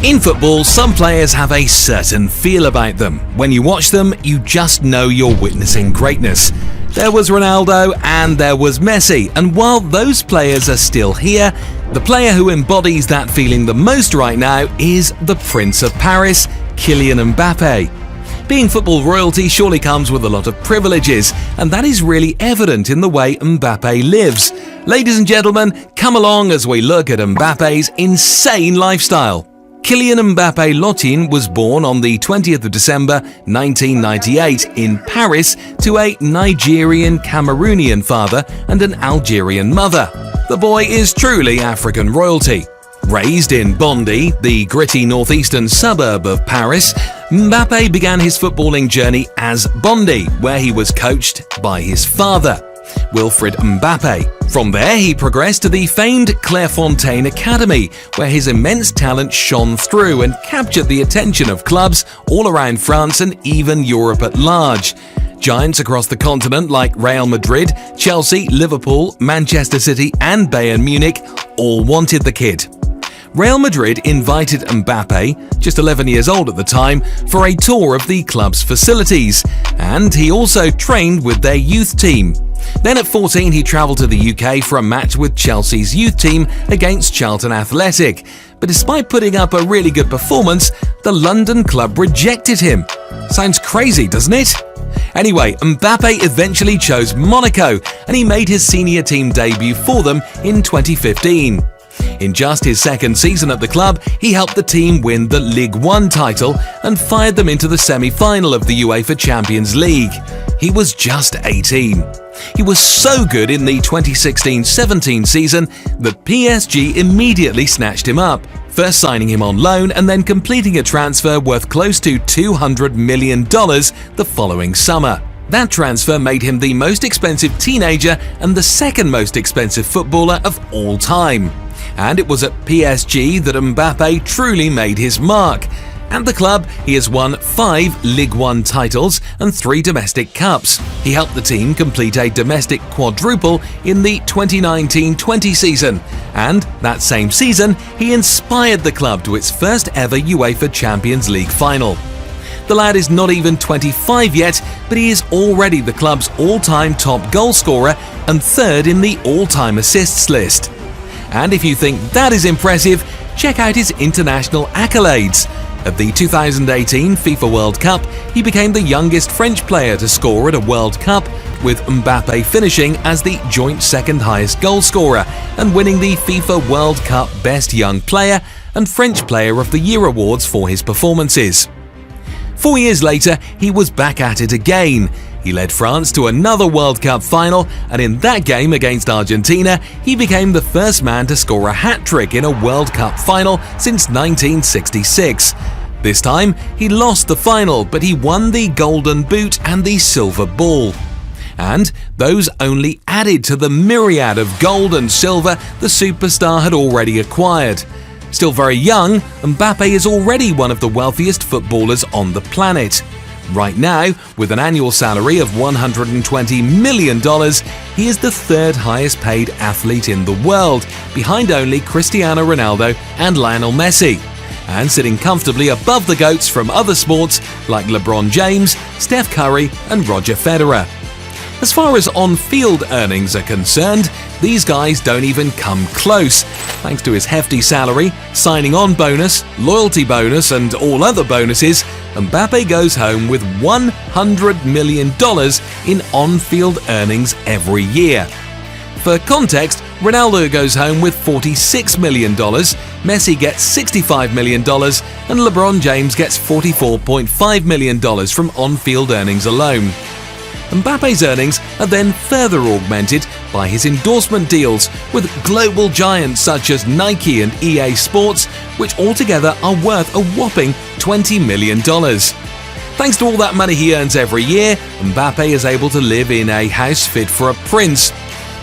In football, some players have a certain feel about them. When you watch them, you just know you're witnessing greatness. There was Ronaldo and there was Messi, and while those players are still here, the player who embodies that feeling the most right now is the Prince of Paris, Kylian Mbappé. Being football royalty surely comes with a lot of privileges, and that is really evident in the way Mbappé lives. Ladies and gentlemen, come along as we look at Mbappe's insane lifestyle. Kylian Mbappé Lotin was born on the 20th of December 1998 in Paris to a Nigerian Cameroonian father and an Algerian mother. The boy is truly African royalty. Raised in Bondy, the gritty northeastern suburb of Paris, Mbappé began his footballing journey as Bondy, where he was coached by his father, Wilfried Mbappé. From there, he progressed to the famed Clairefontaine Academy, where his immense talent shone through and captured the attention of clubs all around France and even Europe at large. Giants across the continent like Real Madrid, Chelsea, Liverpool, Manchester City and Bayern Munich all wanted the kid. Real Madrid invited Mbappé, just 11 years old at the time, for a tour of the club's facilities, and he also trained with their youth team. Then at 14 he travelled to the UK for a match with Chelsea's youth team against Charlton Athletic, but despite putting up a really good performance, the London club rejected him. Sounds crazy, doesn't it? Anyway, Mbappé eventually chose Monaco, and he made his senior team debut for them in 2015. In just his second season at the club, he helped the team win the Ligue 1 title and fired them into the semi-final of the UEFA Champions League. He was just 18. He was so good in the 2016-17 season that PSG immediately snatched him up, first signing him on loan and then completing a transfer worth close to $200 million the following summer. That transfer made him the most expensive teenager and the second most expensive footballer of all time. And it was at PSG that Mbappé truly made his mark. At the club, he has won 5 Ligue 1 titles and 3 domestic cups. He helped the team complete a domestic quadruple in the 2019-20 season, and that same season, he inspired the club to its first ever UEFA Champions League final. The lad is not even 25 yet, but he is already the club's all-time top goal scorer and third in the all-time assists list. And if you think that is impressive, check out his international accolades. At the 2018 FIFA World Cup, he became the youngest French player to score at a World Cup, with Mbappé finishing as the joint second highest goal scorer and winning the FIFA World Cup Best Young Player and French Player of the Year awards for his performances. 4 years later, he was back at it again. He led France to another World Cup final, and in that game against Argentina, he became the first man to score a hat-trick in a World Cup final since 1966. This time, he lost the final, but he won the Golden Boot and the Silver Ball. And those only added to the myriad of gold and silver the superstar had already acquired. Still very young, Mbappé is already one of the wealthiest footballers on the planet. Right now, with an annual salary of $120 million, he is the third highest paid athlete in the world, behind only Cristiano Ronaldo and Lionel Messi, and sitting comfortably above the GOATs from other sports like LeBron James, Steph Curry and Roger Federer. As far as on-field earnings are concerned, these guys don't even come close. Thanks to his hefty salary, signing-on bonus, loyalty bonus and all other bonuses, Mbappé goes home with $100 million in on-field earnings every year. For context, Ronaldo goes home with $46 million, Messi gets $65 million and LeBron James gets $44.5 million from on-field earnings alone. Mbappe's earnings are then further augmented by his endorsement deals with global giants such as Nike and EA Sports, which altogether are worth a whopping $20 million. Thanks to all that money he earns every year, Mbappé is able to live in a house fit for a prince.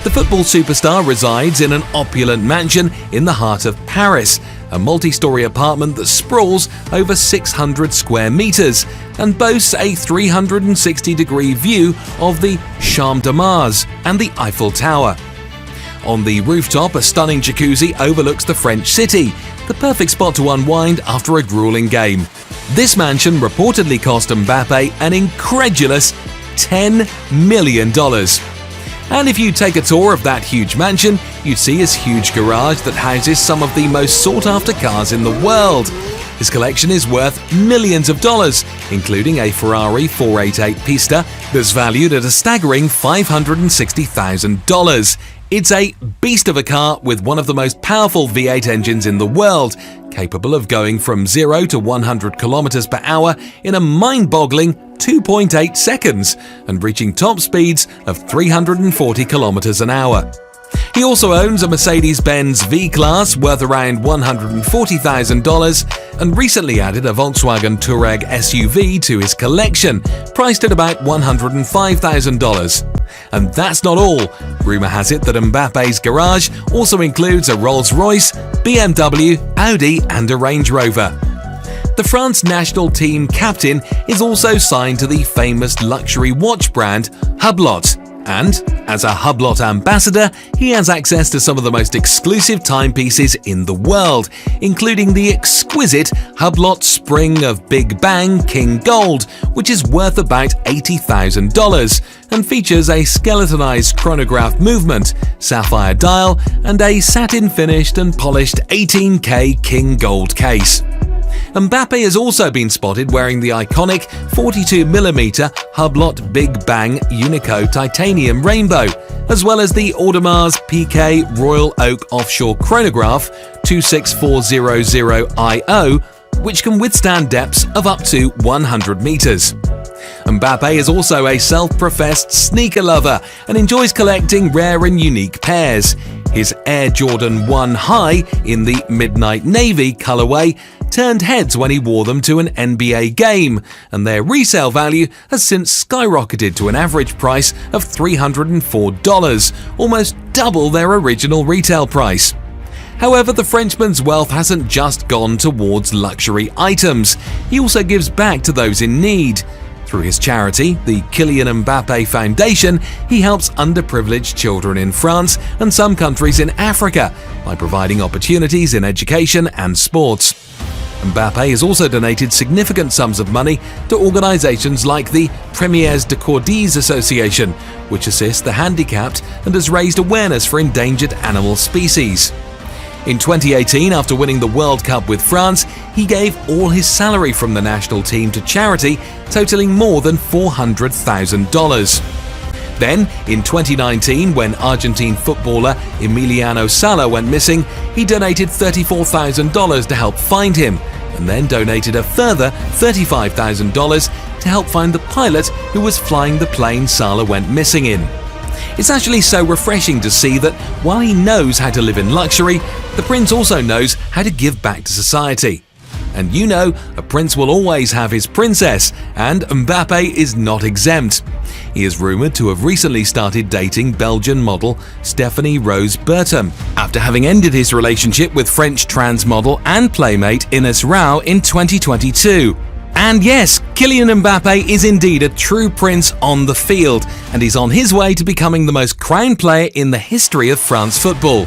The football superstar resides in an opulent mansion in the heart of Paris, a multi-story apartment that sprawls over 600 square meters and boasts a 360-degree view of the Champ de Mars and the Eiffel Tower. On the rooftop, a stunning jacuzzi overlooks the French city, the perfect spot to unwind after a grueling game. This mansion reportedly cost Mbappé an incredulous $10 million. And if you take a tour of that huge mansion, you'd see his huge garage that houses some of the most sought-after cars in the world. His collection is worth millions of dollars, including a Ferrari 488 Pista that's valued at a staggering $560,000. It's a beast of a car with one of the most powerful V8 engines in the world, capable of going from 0 to 100 kilometers per hour in a mind-boggling 2.8 seconds and reaching top speeds of 340 kilometers an hour. He also owns a Mercedes-Benz V-Class worth around $140,000 and recently added a Volkswagen Touareg SUV to his collection, priced at about $105,000. And that's not all. Rumour has it that Mbappe's garage also includes a Rolls-Royce, BMW, Audi and a Range Rover. The France national team captain is also signed to the famous luxury watch brand Hublot. And, as a Hublot ambassador, he has access to some of the most exclusive timepieces in the world, including the exquisite Hublot Spring of Big Bang King Gold, which is worth about $80,000 and features a skeletonized chronograph movement, sapphire dial, and a satin-finished and polished 18K King Gold case. Mbappé has also been spotted wearing the iconic 42mm Hublot Big Bang Unico Titanium Rainbow, as well as the Audemars Piguet Royal Oak Offshore Chronograph 26400IO, which can withstand depths of up to 100 meters. Mbappé is also a self-professed sneaker lover and enjoys collecting rare and unique pairs. His Air Jordan 1 High in the Midnight Navy colorway turned heads when he wore them to an NBA game, and their resale value has since skyrocketed to an average price of $304, almost double their original retail price. However, the Frenchman's wealth hasn't just gone towards luxury items. He also gives back to those in need. Through his charity, the Kylian Mbappé Foundation, he helps underprivileged children in France and some countries in Africa by providing opportunities in education and sports. Mbappé has also donated significant sums of money to organisations like the Premiers de Cordis Association, which assists the handicapped and has raised awareness for endangered animal species. In 2018, after winning the World Cup with France, he gave all his salary from the national team to charity, totaling more than $400,000. Then, in 2019, when Argentine footballer Emiliano Sala went missing, he donated $34,000 to help find him, and then donated a further $35,000 to help find the pilot who was flying the plane Sala went missing in. It's actually so refreshing to see that while he knows how to live in luxury, the prince also knows how to give back to society. And you know, a prince will always have his princess, and Mbappé is not exempt. He is rumoured to have recently started dating Belgian model Stephanie Rose Bertham, after having ended his relationship with French trans model and playmate Ines Rao in 2022. And yes, Kylian Mbappé is indeed a true prince on the field, and he's on his way to becoming the most crowned player in the history of France football.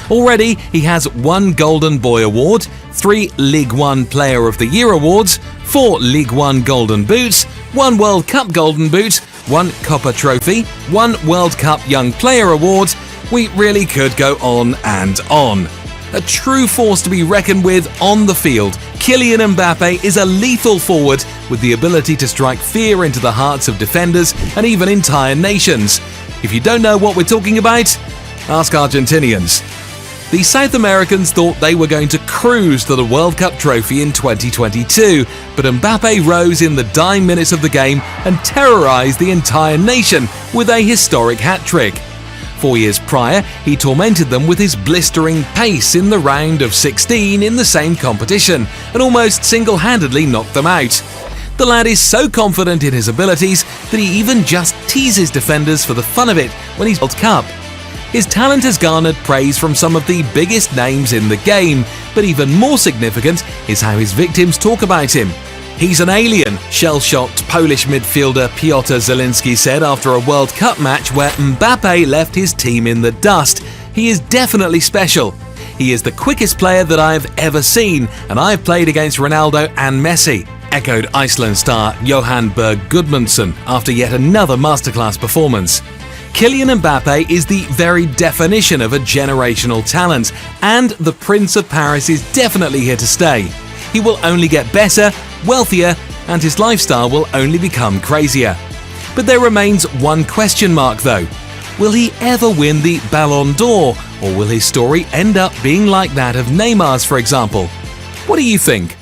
Already, he has 1 Golden Boy Award, 3 Ligue 1 Player of the Year awards, 4 Ligue 1 Golden Boots, 1 World Cup Golden Boot, 1 Copa Trophy, 1 World Cup Young Player Award. We really could go on and on. A true force to be reckoned with on the field, Kylian Mbappé is a lethal forward with the ability to strike fear into the hearts of defenders and even entire nations. If you don't know what we're talking about, ask Argentinians. The South Americans thought they were going to cruise to the World Cup trophy in 2022, but Mbappé rose in the dying minutes of the game and terrorised the entire nation with a historic hat-trick. 4 years prior, he tormented them with his blistering pace in the round of 16 in the same competition and almost single-handedly knocked them out. The lad is so confident in his abilities that he even just teases defenders for the fun of it when he's World Cup. His talent has garnered praise from some of the biggest names in the game, but even more significant is how his victims talk about him. He's an alien, shell-shocked Polish midfielder Piotr Zielinski said after a World Cup match where Mbappé left his team in the dust, He is definitely special. He is the quickest player that I have ever seen, and I have played against Ronaldo and Messi, echoed Iceland star Johan Berg Gudmundsson after yet another masterclass performance. Kylian Mbappé is the very definition of a generational talent, and the Prince of Paris is definitely here to stay. He will only get better, wealthier, and his lifestyle will only become crazier. But there remains one question mark though. Will he ever win the Ballon d'Or, or will his story end up being like that of Neymar's, for example? What do you think?